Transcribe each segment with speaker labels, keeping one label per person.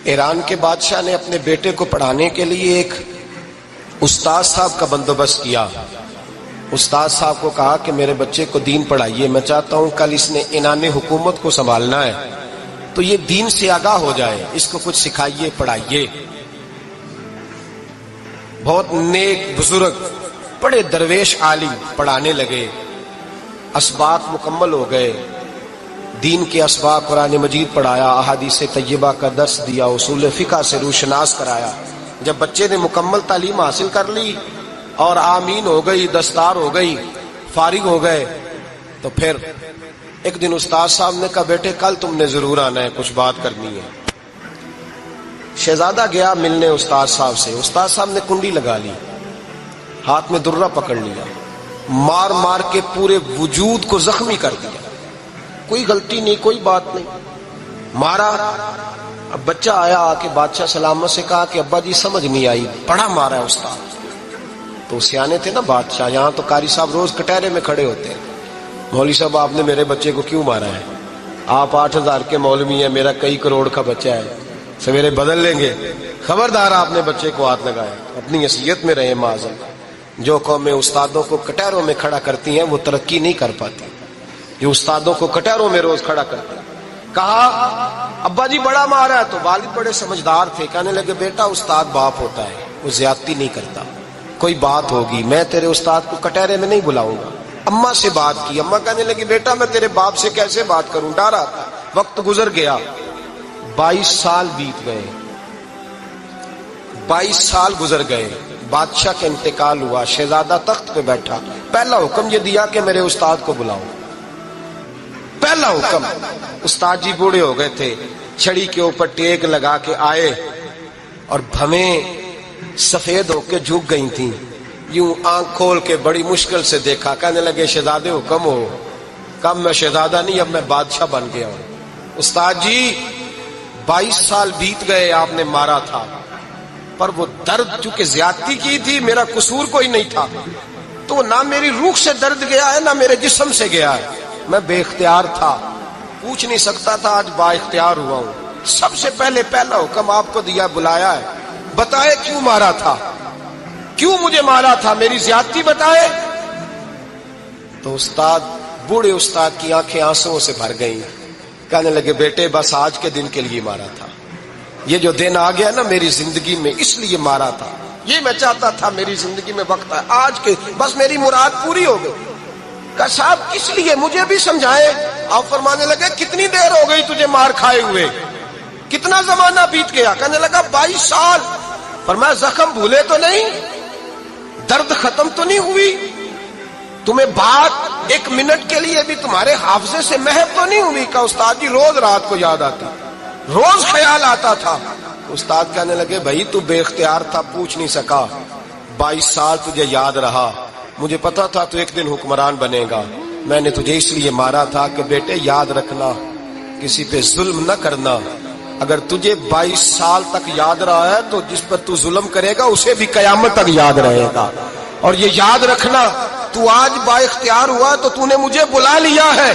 Speaker 1: ایران کے بادشاہ نے اپنے بیٹے کو پڑھانے کے لیے ایک استاد صاحب کا بندوبست کیا. استاد صاحب کو کہا کہ میرے بچے کو دین پڑھائیے، میں چاہتا ہوں کل اس نے عنان حکومت کو سنبھالنا ہے تو یہ دین سے آگاہ ہو جائے، اس کو کچھ سکھائیے، پڑھائیے. بہت نیک بزرگ بڑے درویش عالم پڑھانے لگے، اسباق مکمل ہو گئے، دین کے اسباق قرآن مجید پڑھایا، احادیث طیبہ کا درس دیا، اصول فقہ سے روشناس کرایا. جب بچے نے مکمل تعلیم حاصل کر لی اور آمین ہو گئی، دستار ہو گئی، فارغ ہو گئے، تو پھر ایک دن استاد صاحب نے کہا بیٹے کل تم نے ضرور آنا ہے، کچھ بات کرنی ہے. شہزادہ گیا ملنے استاد صاحب سے. استاد صاحب نے کنڈی لگا لی، ہاتھ میں درہ پکڑ لیا، مار مار کے پورے وجود کو زخمی کر دیا. کوئی غلطی نہیں، کوئی بات نہیں، مارا. اب بچہ آیا آ کے بادشاہ سلامت سے کہا کہ ابا جی سمجھ نہیں آئی، بڑا مارا ہے استاد. تو سیانے تھے نا بادشاہ، یہاں تو قاری صاحب روز کٹہرے میں کھڑے ہوتے ہیں، مولوی صاحب آپ نے میرے بچے کو کیوں مارا ہے؟ آپ 8,000 کے مولوی ہیں، میرا کئی کروڑ کا بچہ ہے، سویرے بدل لیں گے. خبردار آپ نے بچے کو ہاتھ لگایا، اپنی حیثیت میں رہے معاذ. جو قومیں استادوں کو کٹہروں میں کھڑا کرتی ہیں وہ ترقی نہیں کر پاتی. جو استادوں کو کٹہروں میں روز کھڑا کرتے ہیں. کہا ابا جی بڑا مارا ہے، تو والد بڑے سمجھدار تھے، کہنے لگے بیٹا استاد باپ ہوتا ہے، وہ زیادتی نہیں کرتا، کوئی بات ہوگی میں تیرے استاد کو کٹہرے میں نہیں بلاؤں گا. اماں سے بات کی، اماں کہنے لگی بیٹا میں تیرے باپ سے کیسے بات کروں، ڈرا. وقت گزر گیا، 22 سال بیت گئے، 22 سال گزر گئے. بادشاہ کا انتقال ہوا، شہزادہ تخت پہ بیٹھا. پہلا حکم یہ دیا کہ میرے استاد کو بلاؤ. پہلا حکم. استاد جی بوڑھے ہو گئے تھے، چھڑی کے اوپر ٹیک لگا کے آئے اور بھویں سفید ہو کے جھک گئی تھیں. یوں آنکھ کھول کے بڑی مشکل سے دیکھا، کہنے لگے شہزادے حکم ہو. کم میں شہزادہ نہیں، اب میں بادشاہ بن گیا ہوں. استاد جی 22 سال بیت گئے، آپ نے مارا تھا، پر وہ درد چونکہ زیادتی کی تھی، میرا قصور کوئی نہیں تھا، تو نہ میری روح سے درد گیا ہے نہ میرے جسم سے گیا ہے. میں بے اختیار تھا، پوچھ نہیں سکتا تھا، آج با اختیار ہوا ہوں. سب سے پہلے پہلا حکم آپ کو دیا، بلایا ہے، بتائے کیوں مارا تھا، کیوں مجھے مارا تھا، میری زیادتی بتائے. تو استاد بوڑھے استاد کی آنکھیں آنسوؤں سے بھر گئیں. کہنے لگے بیٹے بس آج کے دن کے لیے مارا تھا، یہ جو دن آ گیا نا میری زندگی میں اس لیے مارا تھا، یہ میں چاہتا تھا میری زندگی میں وقت ہے، آج کے بس میری مراد پوری ہو گئی. کہ صاحب کس لیے، مجھے بھی سمجھائے. آپ فرمانے لگے کتنی دیر ہو گئی تجھے مار کھائے ہوئے، کتنا زمانہ بیت گیا. کہنے لگا 22 سال. فرمایا زخم بھولے تو نہیں، درد ختم تو نہیں ہوئی، تمہیں بات 1 منٹ کے لیے بھی تمہارے حافظے سے محو تو نہیں ہوئی. کہ استاد جی روز رات کو یاد آتی، روز خیال آتا تھا. استاد کہنے لگے بھائی تو بے اختیار تھا، پوچھ نہیں سکا، 22 سال تجھے یاد رہا، مجھے پتا تھا تو ایک دن حکمران بنے گا. میں نے تجھے اس لیے مارا تھا کہ بیٹے یاد رکھنا، کسی پہ ظلم نہ کرنا. اگر تجھے 22 سال تک یاد رہا ہے تو جس پر تو ظلم کرے گا اسے بھی قیامت تک یاد رہے گا. اور یہ یاد رکھنا تو آج با اختیار ہوا تو تو نے مجھے بلا لیا ہے،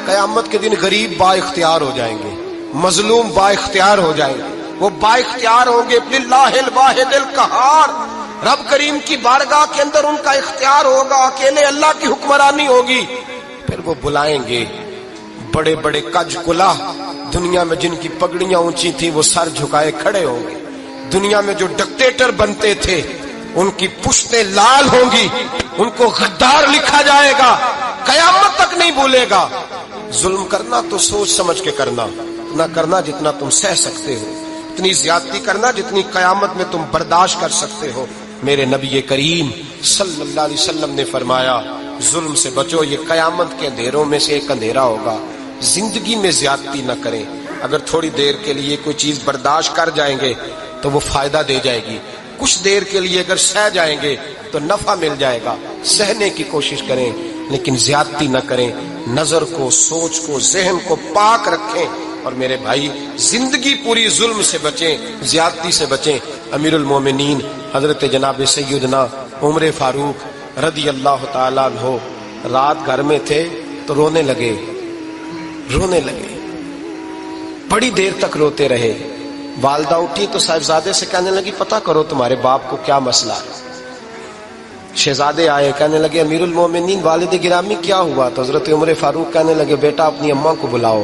Speaker 1: قیامت کے دن غریب با اختیار ہو جائیں گے، مظلوم با اختیار ہو جائیں گے. وہ با اختیار ہوں گے للہ الواحد القہار، رب کریم کی بارگاہ کے اندر ان کا اختیار ہوگا، اکیلے اللہ کی حکمرانی ہوگی. پھر وہ بلائیں گے بڑے بڑے کج کلا، دنیا میں جن کی پگڑیاں اونچی تھیں وہ سر جھکائے کھڑے ہوں گے. دنیا میں جو ڈکٹیٹر بنتے تھے ان کی پشتیں لال ہوں گی، ان کو غدار لکھا جائے گا، قیامت تک نہیں بھولے گا. ظلم کرنا تو سوچ سمجھ کے کرنا، اتنا کرنا جتنا تم سہ سکتے ہو، اتنی زیادتی کرنا جتنی قیامت میں تم برداشت کر سکتے ہو. میرے نبی کریم صلی اللہ علیہ وسلم نے فرمایا ظلم سے بچو، یہ قیامت کے اندھیروں میں سے ایک اندھیرا ہوگا. زندگی میں زیادتی نہ کریں. اگر تھوڑی دیر کے لیے کوئی چیز برداشت کر جائیں گے تو وہ فائدہ دے جائے گی، کچھ دیر کے لیے اگر سہ جائیں گے تو نفع مل جائے گا. سہنے کی کوشش کریں لیکن زیادتی نہ کریں. نظر کو، سوچ کو، ذہن کو پاک رکھیں. اور میرے بھائی زندگی پوری ظلم سے بچیں، زیادتی سے بچیں. امیر المومنین حضرت جناب سیدنا عمر فاروق رضی اللہ تعالیٰ عنہ رات گھر میں تھے تو رونے لگے، بڑی دیر تک روتے رہے. والدہ اٹھی تو صاحبزادے سے کہنے لگی پتہ کرو تمہارے باپ کو کیا مسئلہ ہے۔ شہزادے آئے، کہنے لگے امیر المومنین والد گرامی کیا ہوا؟ تو حضرت عمر فاروق کہنے لگے بیٹا اپنی اماں کو بلاؤ۔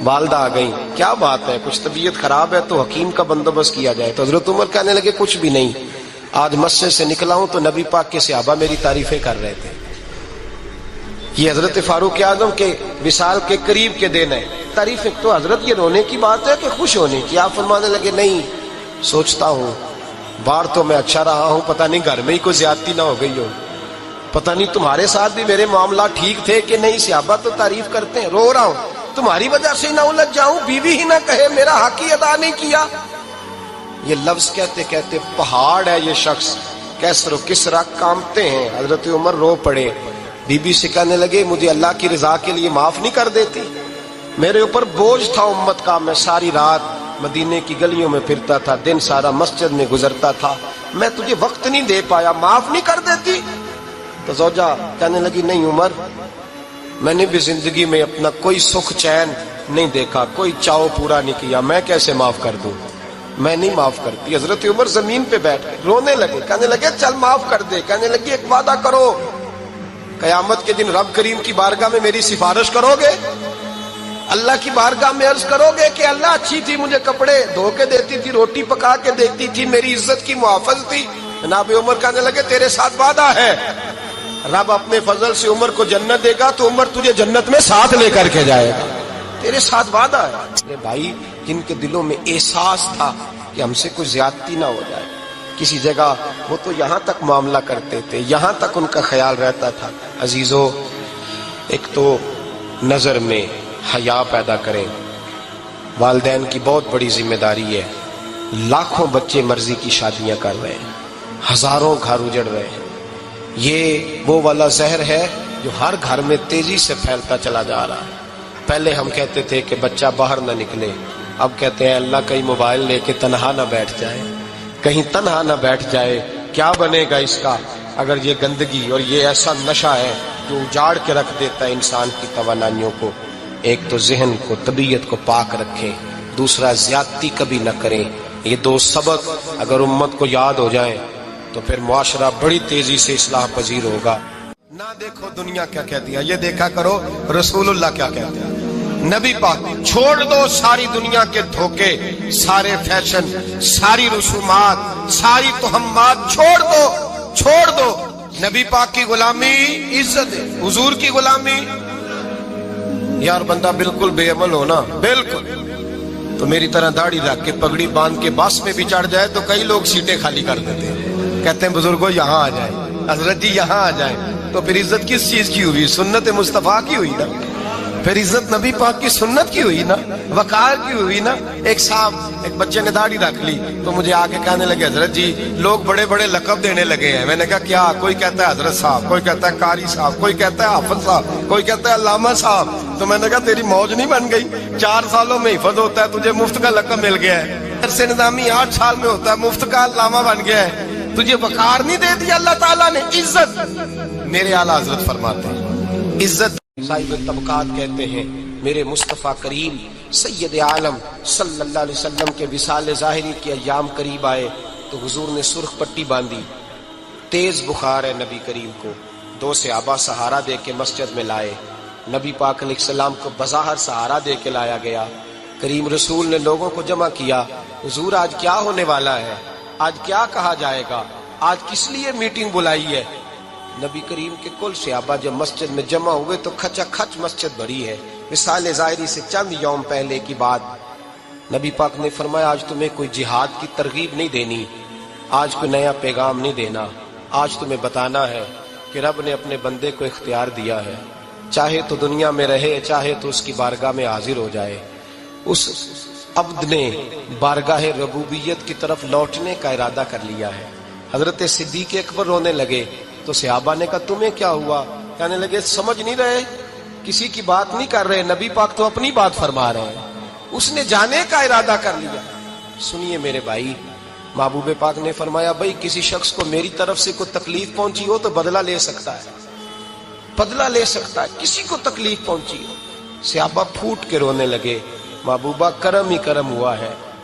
Speaker 1: والدہ آ گئی، کیا بات ہے؟ کچھ طبیعت خراب ہے تو حکیم کا بندوبست کیا جائے۔ تو حضرت عمر کہنے لگے کچھ بھی نہیں، آج مسجد سے نکلا ہوں تو نبی پاک کے صحابہ میری تعریفیں کر رہے تھے۔ یہ حضرت فاروق اعظم کے وصال کے قریب کے دن ہے۔ تعریفیں تو حضرت یہ رونے کی بات ہے کہ خوش ہونے کی؟ آپ فرمانے لگے نہیں، سوچتا ہوں باہر تو میں اچھا رہا ہوں، پتہ نہیں گھر میں ہی کوئی زیادتی نہ ہو گئی ہو، پتہ نہیں تمہارے ساتھ بھی میرے معاملات ٹھیک تھے کہ نہیں، صحابہ تو تعریف کرتے ہیں، رو رہا ہوں تمہاری وجہ سے نہ الجھ جاؤں، بیوی ہی نہ کہے میرا حق ہی ادا نہیں کیا۔ یہ لفظ کہتے کہتے پہاڑ ہے یہ شخص، کیسر و کسرا کانپتے ہیں۔ حضرت عمر رو پڑے، بی بی سے کہنے لگے مجھے اللہ کی رضا کے لیے معاف نہیں کر دیتی؟ میرے اوپر بوجھ تھا امت کا، میں ساری رات مدینے کی گلیوں میں پھرتا تھا، دن سارا مسجد میں گزرتا تھا، میں تجھے وقت نہیں دے پایا، معاف نہیں کر دیتی؟ تو زوجہ کہنے لگی نہیں عمر، میں نے بھی زندگی میں اپنا کوئی سکھ چین نہیں دیکھا، کوئی چاؤ پورا نہیں کیا، میں کیسے معاف کر دوں؟ میں نہیں معاف کرتی۔ حضرت عمر زمین پہ بیٹھ گئے، رونے لگے، کہنے لگے چل معاف کر دے۔ کہنے لگی ایک وعدہ کرو، قیامت کے دن رب کریم کی بارگاہ میں میری سفارش کرو گے؟ اللہ کی بارگاہ میں عرض کرو گے کہ اللہ اچھی تھی، مجھے کپڑے دھو کے دیتی تھی، روٹی پکا کے دیتی تھی، میری عزت کی محافظ تھی؟ جناب عمر کہنے لگے تیرے ساتھ وعدہ ہے، رب اپنے فضل سے عمر کو جنت دے گا تو عمر تجھے جنت میں ساتھ لے کر کے جائے گا، تیرے ساتھ وعدہ ہے۔ میرے بھائی جن کے دلوں میں احساس تھا کہ ہم سے کوئی زیادتی نہ ہو جائے کسی جگہ، وہ تو یہاں تک معاملہ کرتے تھے، یہاں تک ان کا خیال رہتا تھا۔ عزیزو، ایک تو نظر میں حیا پیدا کریں، والدین کی بہت بڑی ذمہ داری ہے۔ لاکھوں بچے مرضی کی شادیاں کر رہے ہیں، ہزاروں گھر اجڑ رہے ہیں، یہ وہ والا زہر ہے جو ہر گھر میں تیزی سے پھیلتا چلا جا رہا ہے۔ پہلے ہم کہتے تھے کہ بچہ باہر نہ نکلے، اب کہتے ہیں اللہ کہیں موبائل لے کے تنہا نہ بیٹھ جائے، کہیں تنہا نہ بیٹھ جائے، کیا بنے گا اس کا اگر یہ گندگی اور یہ ایسا نشہ ہے جو اجاڑ کے رکھ دیتا ہے انسان کی توانائیوں کو۔ ایک تو ذہن کو، طبیعت کو پاک رکھیں، دوسرا زیادتی کبھی نہ کریں۔ یہ دو سبق اگر امت کو یاد ہو جائیں تو پھر معاشرہ بڑی تیزی سے اصلاح پذیر ہوگا۔ نہ دیکھو دنیا کیا کہتی ہے، یہ دیکھا کرو رسول اللہ کیا کہتے ہیں۔ نبی پاک چھوڑ دو ساری دنیا کے دھوکے، سارے فیشن، ساری رسومات، ساری تہمات چھوڑ دو۔ نبی پاک کی غلامی عزت ہے، حضور کی غلامی۔ یار بندہ بالکل بے عمل ہونا، بالکل تو میری طرح داڑھی رکھ کے پگڑی باندھ کے بس میں بھی چڑھ جائے تو کئی لوگ سیٹیں خالی کر دیتے ہیں، کہتے ہیں بزرگوں یہاں آ جائیں، حضرت جی یہاں آ جائیں۔ تو پھر عزت کس چیز کی ہوئی؟ سنت مصطفیٰ کی ہوئی نا، پھر عزت نبی پاک کی سنت کی ہوئی نا، وقار کی ہوئی نا۔ ایک صاحب، ایک بچے نے داڑھی رکھ لی تو مجھے آ کے کہنے لگے حضرت جی لوگ بڑے بڑے لقب دینے لگے ہیں۔ میں نے کہا کیا؟ کوئی کہتا ہے حضرت صاحب، کوئی کہتا ہے قاری صاحب، کوئی کہتا ہے حافظ صاحب، کوئی کہتا ہے علامہ صاحب۔ تو میں نے کہا تیری موج نہیں بن گئی؟ 4 سالوں میں حفظ ہوتا ہے، تجھے مفت کا لقب مل گیا ہے۔ عرصے نظامی 8 سال میں ہوتا ہے، مفت کا علامہ بن گیا ہے، تجھے وقار نہیں دے دیا اللہ تعالیٰ نے؟ عزت، میرے اعلیٰ حضرت فرماتے ہیں عزت صاحب طبقات کہتے ہیں میرے مصطفیٰ کریم سید عالم صلی اللہ علیہ وسلم کے وصال ظاہری کے ایام قریب آئے تو حضور نے سرخ پٹی باندھی، تیز بخار ہے نبی کریم کو، 2 صحابہ سہارا دے کے مسجد میں لائے، نبی پاک علیہ السلام کو بظاہر سہارا دے کے لایا گیا۔ کریم رسول نے لوگوں کو جمع کیا، حضور آج کیا ہونے والا ہے، آج کیا کہا جائے گا، آج کس لیے میٹنگ بلائی ہے؟ نبی کریم کے کل صحابہ جب مسجد میں جمع ہوئے تو کھچا کھچ مسجد بھری ہے۔ وصال ظاہری سے چند یوم پہلے کی بات، نبی پاک نے فرمایا آج تمہیں کوئی جہاد کی ترغیب نہیں دینی، آج کوئی نیا پیغام نہیں دینا، آج تمہیں بتانا ہے کہ رب نے اپنے بندے کو اختیار دیا ہے، چاہے تو دنیا میں رہے، چاہے تو اس کی بارگاہ میں حاضر ہو جائے۔ اس عبد نے بارگاہ ربوبیت کی طرف لوٹنے کا ارادہ کر لیا ہے۔ حضرت صدیق اکبر رونے لگے تو صحابہ نے کہا تمہیں کیا ہوا؟ کہنے لگے سمجھ نہیں رہے، کسی کی بات نہیں کر رہے، نبی پاک تو اپنی بات فرما رہے ہیں، اس نے جانے کا ارادہ کر لیا۔ سنیے میرے بھائی، محبوب پاک نے فرمایا بھائی کسی شخص کو میری طرف سے کوئی تکلیف پہنچی ہو تو بدلہ لے سکتا ہے، بدلہ لے سکتا ہے، کسی کو تکلیف پہنچی ہو۔ صحابہ پھوٹ کے رونے لگے، محبوبہ کرم ہی کرم ہوا ہے،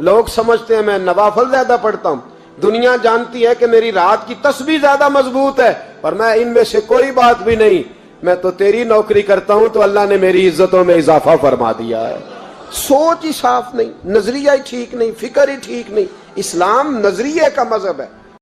Speaker 2: لوگ سمجھتے ہیں میں نوافل زیادہ پڑھتا ہوں، دنیا جانتی ہے کہ میری رات کی تسبیح زیادہ مضبوط ہے، اور میں ان میں سے کوئی بات بھی نہیں، میں تو تیری نوکری کرتا ہوں تو اللہ نے میری عزتوں میں اضافہ فرما دیا ہے۔ سوچ ہی صاف نہیں، نظریہ ہی ٹھیک نہیں، فکر ہی ٹھیک نہیں۔ اسلام نظریے کا مذہب ہے۔